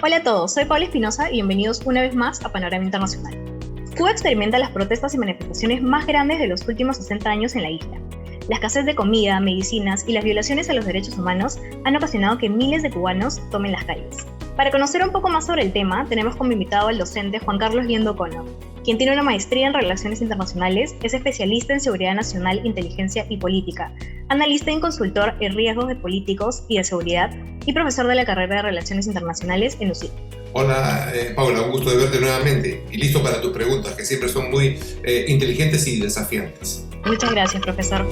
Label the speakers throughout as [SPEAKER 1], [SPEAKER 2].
[SPEAKER 1] Hola a todos, soy Paula Espinosa y bienvenidos una vez más a Panorama Internacional. Cuba experimenta las protestas y manifestaciones más grandes de los últimos 60 años en la isla. La escasez de comida, medicinas y las violaciones a los derechos humanos han ocasionado que miles de cubanos tomen las calles. Para conocer un poco más sobre el tema, tenemos como invitado al docente Juan Carlos Liendo Cono, quien tiene una maestría en Relaciones Internacionales, es especialista en Seguridad Nacional, Inteligencia y Política, analista y consultor en riesgos de políticos y de seguridad y profesor de la carrera de Relaciones Internacionales en UCIT.
[SPEAKER 2] Hola Paula, un gusto de verte nuevamente y listo para tus preguntas, que siempre son muy inteligentes y desafiantes.
[SPEAKER 1] Muchas gracias, profesor.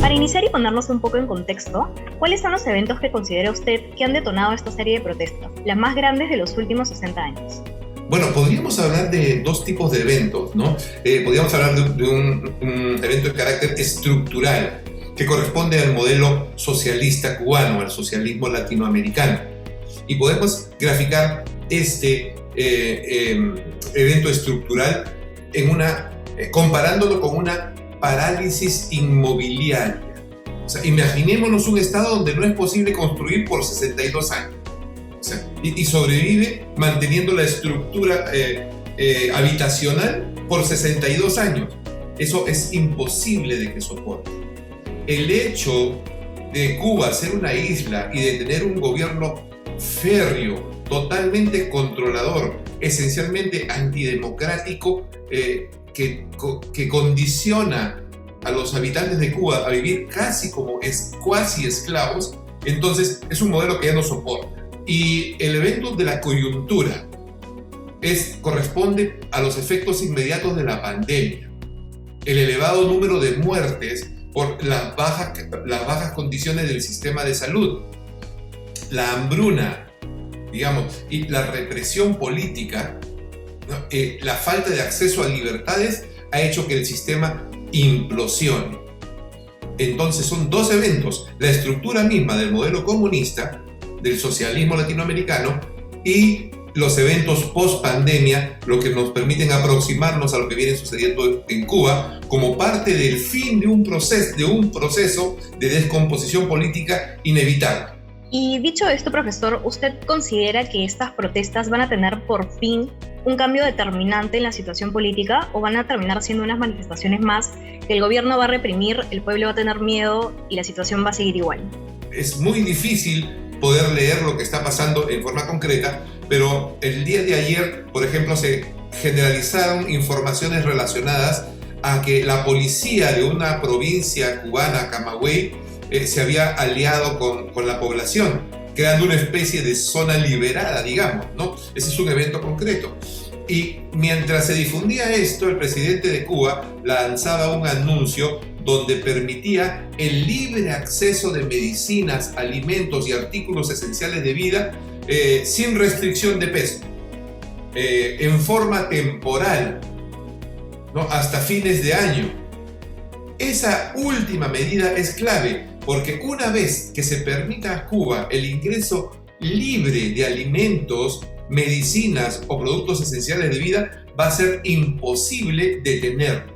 [SPEAKER 1] Para iniciar y ponernos un poco en contexto, ¿cuáles son los eventos que considera usted que han detonado esta serie de protestas, las más grandes de los últimos 60 años?
[SPEAKER 2] Bueno, podríamos hablar de dos tipos de eventos, ¿no? Podríamos hablar de un evento de carácter estructural, que corresponde al modelo socialista cubano, al socialismo latinoamericano. Y podemos graficar este evento estructural comparándolo con una parálisis inmobiliaria. O sea, imaginémonos un estado donde no es posible construir por 62 años. O sea, y sobrevive manteniendo la estructura habitacional por 62 años. Eso es imposible de que soporte. El hecho de Cuba ser una isla y de tener un gobierno férreo, totalmente controlador, esencialmente antidemocrático, que condiciona a los habitantes de Cuba a vivir casi como cuasi esclavos, entonces es un modelo que ya no soporta. Y el evento de la coyuntura corresponde a los efectos inmediatos de la pandemia. El elevado número de muertes por las bajas condiciones del sistema de salud, la hambruna, digamos, y la represión política, ¿no? La falta de acceso a libertades ha hecho que el sistema implosione. Entonces son dos eventos, la estructura misma del modelo comunista, del socialismo latinoamericano, y los eventos post-pandemia, lo que nos permiten aproximarnos a lo que viene sucediendo en Cuba como parte del fin de un proceso de descomposición política inevitable.
[SPEAKER 1] Y dicho esto, profesor, ¿usted considera que estas protestas van a tener por fin un cambio determinante en la situación política o van a terminar siendo unas manifestaciones más que el gobierno va a reprimir, el pueblo va a tener miedo y la situación va a seguir igual?
[SPEAKER 2] Es muy difícil poder leer lo que está pasando en forma concreta, pero el día de ayer, por ejemplo, se generalizaron informaciones relacionadas a que la policía de una provincia cubana, Camagüey, se había aliado con la población, creando una especie de zona liberada, digamos, ¿no? Ese es un evento concreto. Y mientras se difundía esto, el presidente de Cuba lanzaba un anuncio donde permitía el libre acceso de medicinas, alimentos y artículos esenciales de vida sin restricción de peso, en forma temporal, ¿no? Hasta fines de año. Esa última medida es clave, porque una vez que se permita a Cuba el ingreso libre de alimentos, medicinas o productos esenciales de vida, va a ser imposible detenerlo.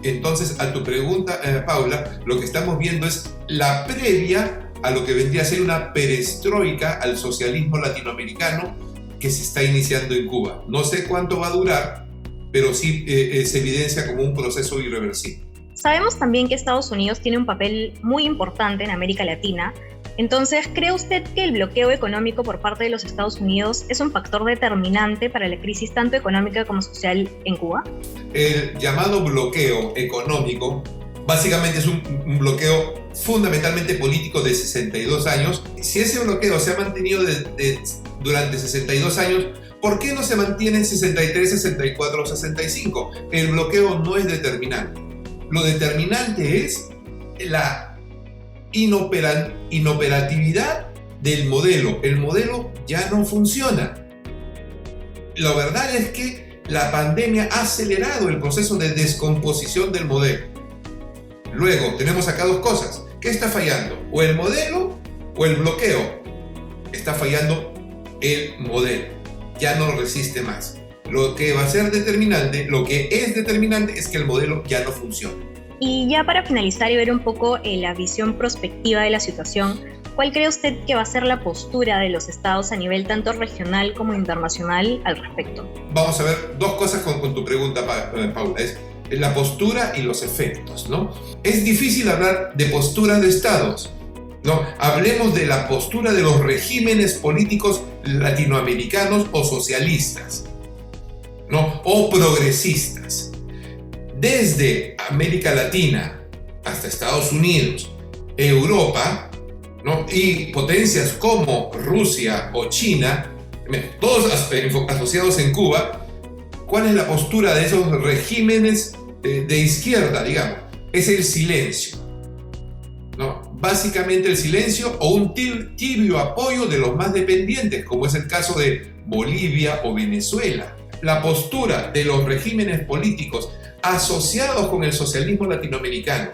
[SPEAKER 2] Entonces, a tu pregunta, Paula, lo que estamos viendo es la previa a lo que vendría a ser una perestroika al socialismo latinoamericano que se está iniciando en Cuba. No sé cuánto va a durar, pero sí se evidencia como un proceso irreversible.
[SPEAKER 1] Sabemos también que Estados Unidos tiene un papel muy importante en América Latina. Entonces, ¿cree usted que el bloqueo económico por parte de los Estados Unidos es un factor determinante para la crisis tanto económica como social en Cuba?
[SPEAKER 2] El llamado bloqueo económico básicamente es un bloqueo fundamentalmente político de 62 años. Si ese bloqueo se ha mantenido durante 62 años, ¿por qué no se mantiene en 63, 64 o 65? El bloqueo no es determinante. Lo determinante es la inoperatividad del modelo. El modelo ya no funciona. La verdad es que la pandemia ha acelerado el proceso de descomposición del modelo. Luego, tenemos acá dos cosas. ¿Qué está fallando? ¿O el modelo o el bloqueo? Está fallando el modelo. Ya no lo resiste más. Lo que va a ser determinante, lo que es determinante es que el modelo ya no funciona.
[SPEAKER 1] Y ya para finalizar y ver un poco la visión prospectiva de la situación, ¿Cuál cree usted que va a ser la postura de los estados a nivel tanto regional como internacional al respecto?
[SPEAKER 2] Vamos a ver dos cosas con tu pregunta, Paula. Es la postura y los efectos, ¿no? Es difícil hablar de posturas de estados, ¿no? Hablemos de la postura de los regímenes políticos latinoamericanos o socialistas, ¿no? O progresistas. Desde América Latina hasta Estados Unidos, Europa, ¿no? Y potencias como Rusia o China, todos asociados en Cuba. ¿Cuál es la postura de esos regímenes de izquierda, digamos? Es el silencio, ¿no? Básicamente el silencio o un tibio apoyo de los más dependientes, como es el caso de Bolivia o Venezuela. La postura de los regímenes políticos asociados con el socialismo latinoamericano,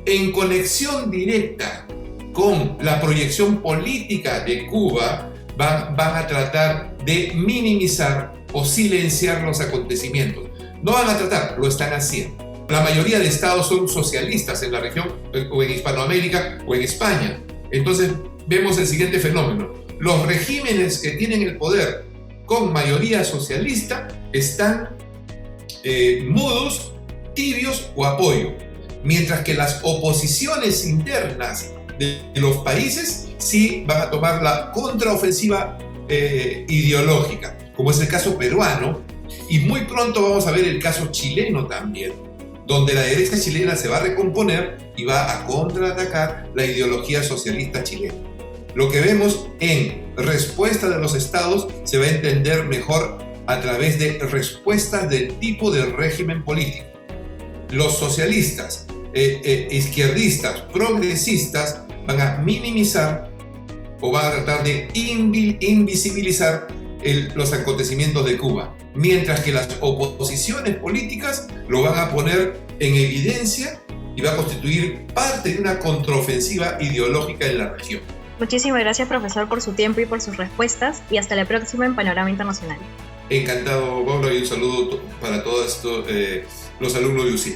[SPEAKER 2] en conexión directa con la proyección política de Cuba, van a tratar de minimizar o silenciar los acontecimientos. No van a tratar, lo están haciendo. La mayoría de estados son socialistas en la región, o en Hispanoamérica, o en España. Entonces vemos el siguiente fenómeno. Los regímenes que tienen el poder con mayoría socialista están mudos, tibios o apoyo. Mientras que las oposiciones internas de los países sí van a tomar la contraofensiva ideológica, como es el caso peruano, y muy pronto vamos a ver el caso chileno también, donde la derecha chilena se va a recomponer y va a contraatacar la ideología socialista chilena. Lo que vemos en respuesta de los estados se va a entender mejor a través de respuestas del tipo de régimen político. Los socialistas, izquierdistas, progresistas van a minimizar o van a tratar de invisibilizar los acontecimientos de Cuba, mientras que las oposiciones políticas lo van a poner en evidencia y va a constituir parte de una contraofensiva ideológica en la región.
[SPEAKER 1] Muchísimas gracias, profesor, por su tiempo y por sus respuestas, y hasta la próxima en Panorama Internacional.
[SPEAKER 2] Encantado, Pablo, y un saludo para todos los alumnos de UCI.